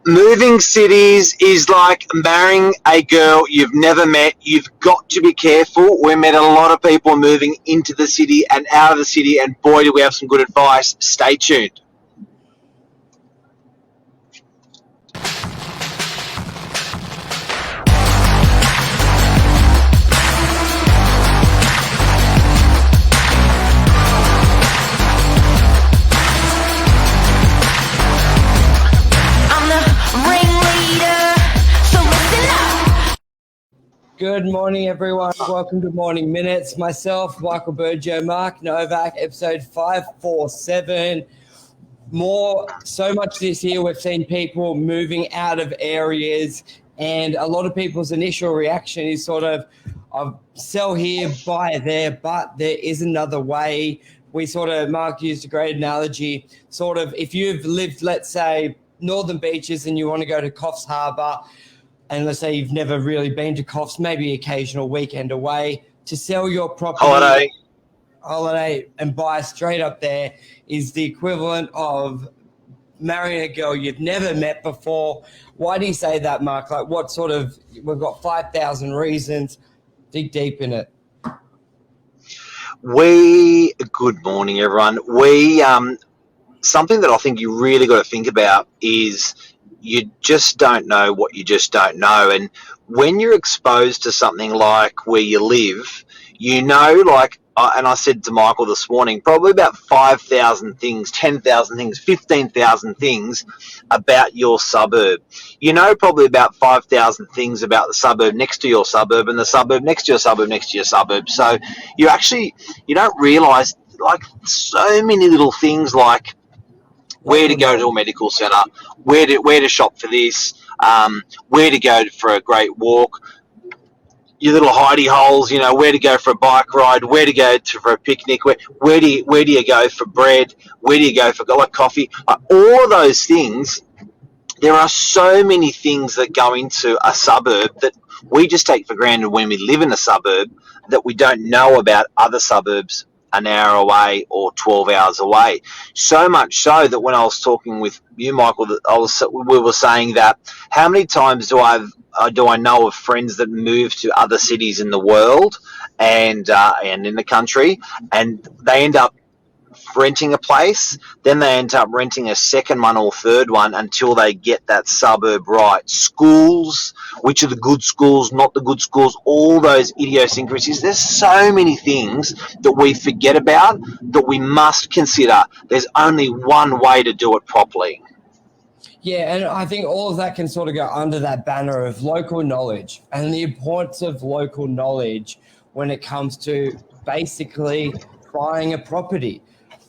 Moving cities is like marrying a girl you've never met. You've got to be careful. We met a lot of people moving into the city and out of the city, and boy, do we have some good advice. Stay tuned. Good morning, everyone. Welcome to Morning Minutes. Myself, Michael Berger, Mark Novak, episode 547. So much this year, we've seen people moving out of areas, and a lot of people's initial reaction is sort of sell here, buy there, but there is another way. Mark used a great analogy, if you've lived, let's say, Northern Beaches and you want to go to Coffs Harbour, and let's say you've never really been to Coffs, maybe occasional weekend away, to sell your property, holiday and buy straight up there is the equivalent of marrying a girl you've never met before. Why do you say that, Mark? We've got 5,000 reasons. Dig deep in it. Good morning, everyone. Something that I think you really got to think about is you just don't know what you just don't know. And when you're exposed to something like where you live, and I said to Michael this morning, probably about 5,000 things, 10,000 things, 15,000 things about your suburb. You know probably about 5,000 things about the suburb next to your suburb and the suburb next to your suburb next to your suburb. So you don't realise so many little things like where to go to a medical centre, where to shop for this, where to go for a great walk, your little hidey holes, where to go for a bike ride, where to go for a picnic, where do you go for bread, where do you go for coffee, all of those things. There are so many things that go into a suburb that we just take for granted when we live in a suburb that we don't know about other suburbs an hour away or 12 hours away. So much so that when I was talking with you, Michael, we were saying that how many times do I know of friends that move to other cities in the world and in the country, and they end up renting a place, then they end up renting a second one or third one until they get that suburb right. Schools, which are the good schools, not the good schools, all those idiosyncrasies. There's so many things that we forget about that we must consider. There's only one way to do it properly. Yeah, and I think all of that can sort of go under that banner of local knowledge and the importance of local knowledge when it comes to basically buying a property.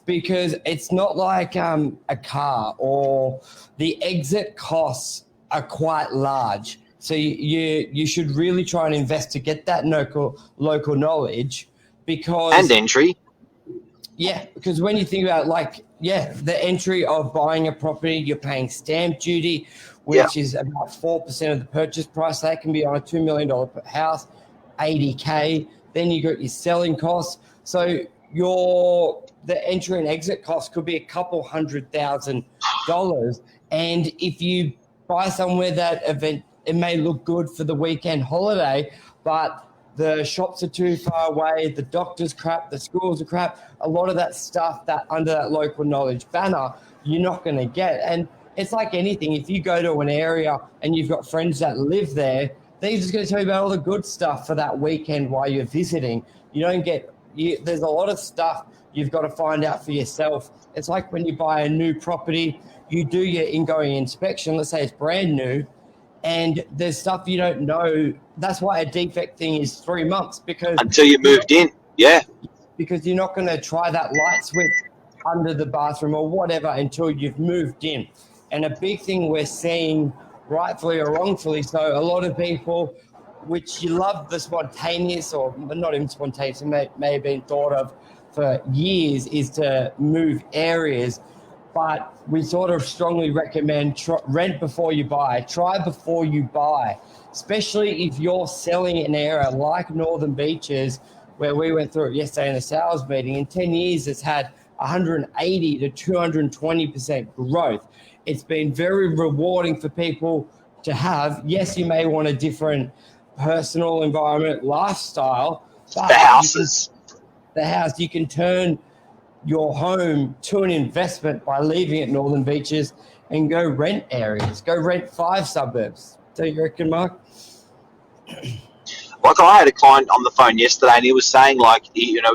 Because it's not like a car, or the exit costs are quite large. So you should really try and invest to get that local knowledge, and entry. Yeah, because when you think about the entry of buying a property, you're paying stamp duty, which is about 4% of the purchase price. That can be on a $2 million house, $80K. Then you got your selling costs. So the entry and exit cost could be a couple $100,000. And if you buy somewhere that it may look good for the weekend holiday, but the shops are too far away, the doctor's crap, the schools are crap, a lot of that stuff that under that local knowledge banner, you're not going to get. And it's like anything. If you go to an area and you've got friends that live there, they're just going to tell you about all the good stuff for that weekend while you're visiting. There's a lot of stuff you've got to find out for yourself. It's like when you buy a new property, you do your ingoing inspection. Let's say it's brand new, and there's stuff you don't know. That's why a defect thing is 3 months, because until you moved in, because you're not going to try that light switch under the bathroom or whatever until you've moved in. And a big thing we're seeing, rightfully or wrongfully, so a lot of people, which you love the spontaneous, or not even spontaneous, it may have been thought of for years, is to move areas. But we sort of strongly recommend rent before you buy, try before you buy, especially if you're selling an area like Northern Beaches, where we went through it yesterday in a sales meeting. In 10 years, it's had 180 to 220% growth. it's been very rewarding for people to have. Yes, you may want a different personal environment, lifestyle, but The houses. the house, you can turn your home to an investment by leaving it Northern Beaches and go rent areas, go rent 5 suburbs. Don't you reckon, Mark? Like, I had a client on the phone yesterday, and he was saying, like,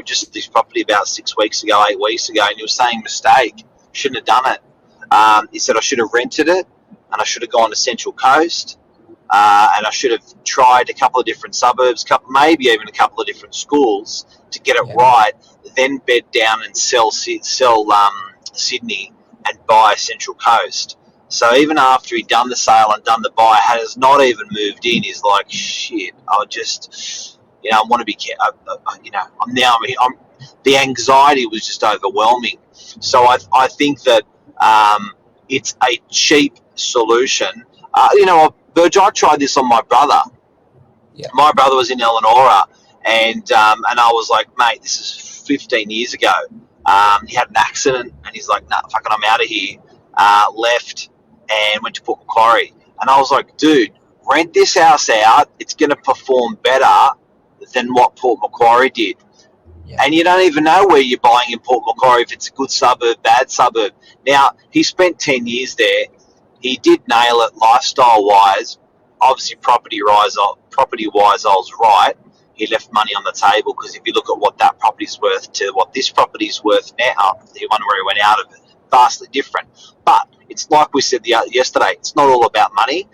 just this property about 6 weeks ago, 8 weeks ago, and he was saying, mistake, shouldn't have done it. He said, I should have rented it, and I should have gone to Central Coast, and I should have tried a couple of different suburbs, maybe even a couple of different schools to get it right, then bed down and sell Sydney and buy Central Coast. So even after he'd done the sale and done the buy, has not even moved in. He's like, shit, I just, I want to be, the anxiety was just overwhelming. So I think that it's a cheap solution. Virgil, I tried this on my brother. Yeah. My brother was in Eleonora, and I was like, mate, this is 15 years ago. He had an accident, and he's like, nah, fucking, I'm out of here. Left and went to Port Macquarie. And I was like, dude, rent this house out. It's going to perform better than what Port Macquarie did. Yeah. And you don't even know where you're buying in Port Macquarie, if it's a good suburb, bad suburb. Now, he spent 10 years there. He did nail it lifestyle-wise. Obviously, property-wise, I was right. He left money on the table, because if you look at what that property's worth to what this property's worth now, the one where he went out of it, vastly different. But it's like we said yesterday, it's not all about money.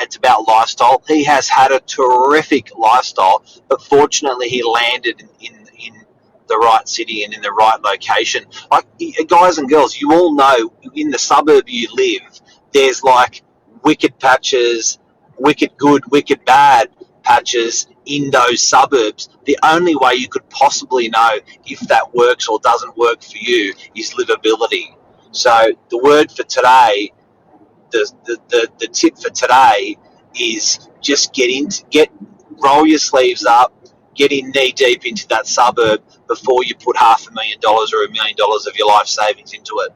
It's about lifestyle. He has had a terrific lifestyle, but fortunately he landed in the right city and in the right location. Like, guys and girls, you all know in the suburb you live, there's like wicked patches, wicked good, wicked bad patches in those suburbs. The only way you could possibly know if that works or doesn't work for you is livability. So the word for today, the tip for today is just roll your sleeves up, get in knee deep into that suburb before you put $500,000 or $1 million of your life savings into it.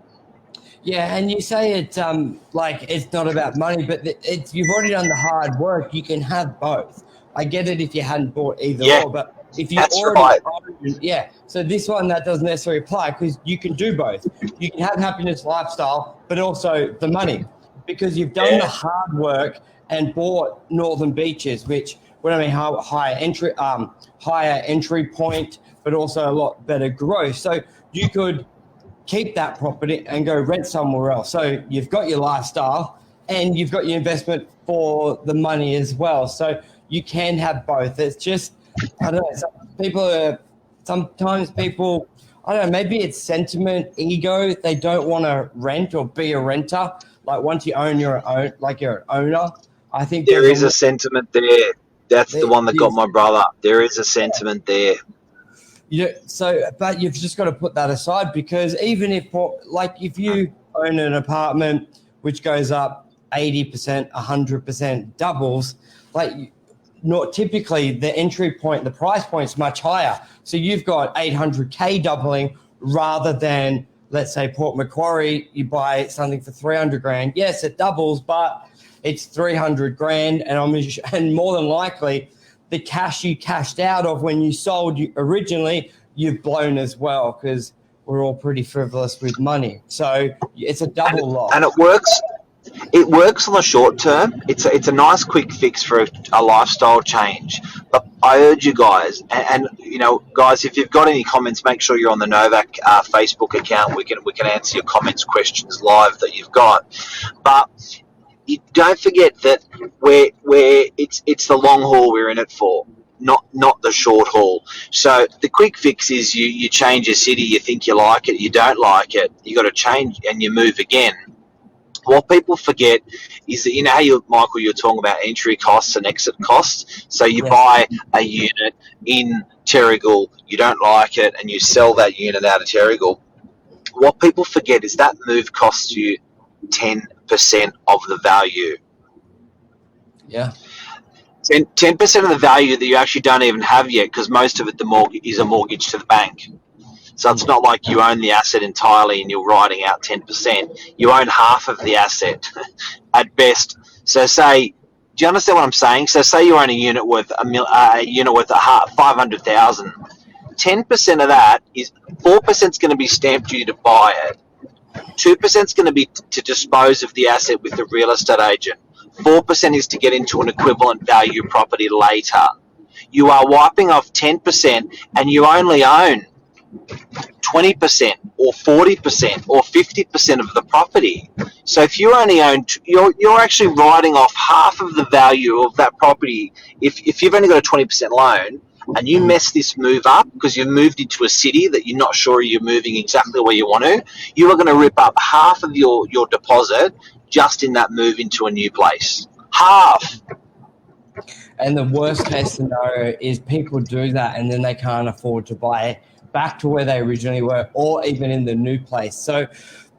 Yeah, and you say it's it's not about money, but you've already done the hard work. You can have both. I get it if you hadn't bought either or, but if you already own, so this one, that doesn't necessarily apply, because you can do both. You can have happiness lifestyle, but also the money, because you've done the hard work and bought Northern Beaches, which would have been higher entry point, but also a lot better growth. So you could keep that property and go rent somewhere else. So you've got your lifestyle and you've got your investment for the money as well. So you can have both. It's just, I don't know, sometimes people, I don't know, maybe it's sentiment, ego. They don't want to rent or be a renter. Like, once you own your own, like you're an owner, I think there is a sentiment there. That's the one that got my brother. There is a sentiment there. But you've just got to put that aside, because even if you own an apartment which goes up 80%, 100%, doubles, not typically the entry point, the price point is much higher. So you've got 800K doubling, rather than, let's say, Port Macquarie, you buy something for 300 grand. Yes, it doubles, but it's 300 grand, and more than likely, the cash you cashed out of when you sold originally, you've blown as well, because we're all pretty frivolous with money. So it's a double loss. And it works. It works on the short term. It's a nice quick fix for a lifestyle change. But I urge you guys, and guys, if you've got any comments, make sure you're on the Novak Facebook account. We can answer your comments, questions live that you've got. But you don't forget that where it's the long haul we're in it for, not the short haul. So the quick fix is you change your city, you think you like it, you don't like it, you got to change and you move again. What people forget is that, how Michael, you're talking about entry costs and exit costs. So you buy a unit in Terrigal, you don't like it, and you sell that unit out of Terrigal. What people forget is that move costs you 10% of the value. Yeah. 10% of the value that you actually don't even have yet, because most of it is a mortgage to the bank. So it's not like you own the asset entirely and you're writing out 10%. You own half of the asset at best. So say, do you understand what I'm saying? So say you own a unit worth a unit worth 500,000. 10% of that is 4% is going to be stamp duty to buy it. 2% is going to be to dispose of the asset with the real estate agent. 4% is to get into an equivalent value property later. You are wiping off 10% and you only own 20% or 40% or 50% of the property. So if you only own, you're actually writing off half of the value of that property. If you've only got a 20% loan and you mess this move up because you've moved into a city that you're not sure you're moving exactly where you want to, you are going to rip up half of your deposit just in that move into a new place. Half. And the worst case scenario is people do that and then they can't afford to buy back to where they originally were or even in the new place. So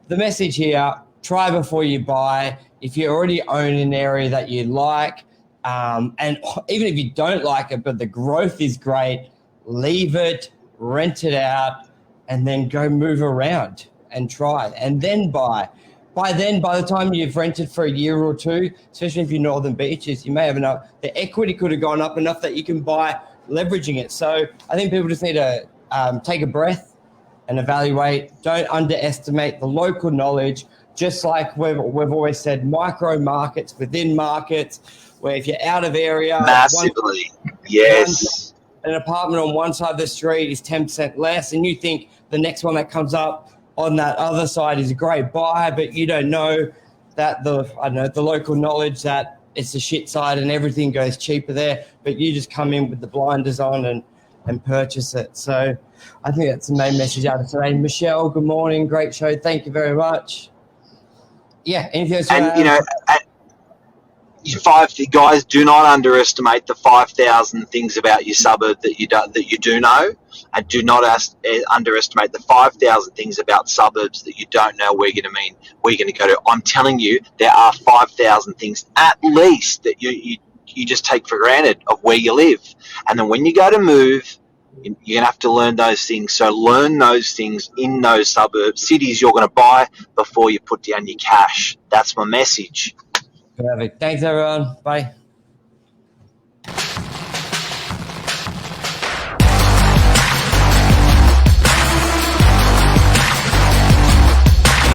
the message here, try before you buy. If you already own an area that you like, and even if you don't like it, but the growth is great, leave it, rent it out, and then go move around and try and then buy. By the time you've rented for a year or two, especially if you're Northern Beaches, you may have enough. The equity could have gone up enough that you can buy leveraging it. So I think people just need to take a breath and evaluate. Don't underestimate the local knowledge. Just like we've always said, micro markets within markets, where if you're out of area, massively, yes. An apartment on one side of the street is 10% less, and you think the next one that comes up on that other side is a great buy, but you don't know that the local knowledge that it's the shit side and everything goes cheaper there, but you just come in with the blinders on and purchase it. So I think that's the main message out of today. Michelle, good morning. Great show. Thank you very much. Yeah. Anything else? And, guys, do not underestimate the 5,000 things about your suburb that you do know, and do not underestimate the 5,000 things about suburbs that you don't know where you're going to go to. I'm telling you, there are 5,000 things at least that you just take for granted of where you live, and then when you go to move, you're going to have to learn those things. So learn those things in those suburbs, cities you're going to buy before you put down your cash. That's my message. Perfect. Thanks, everyone. Bye.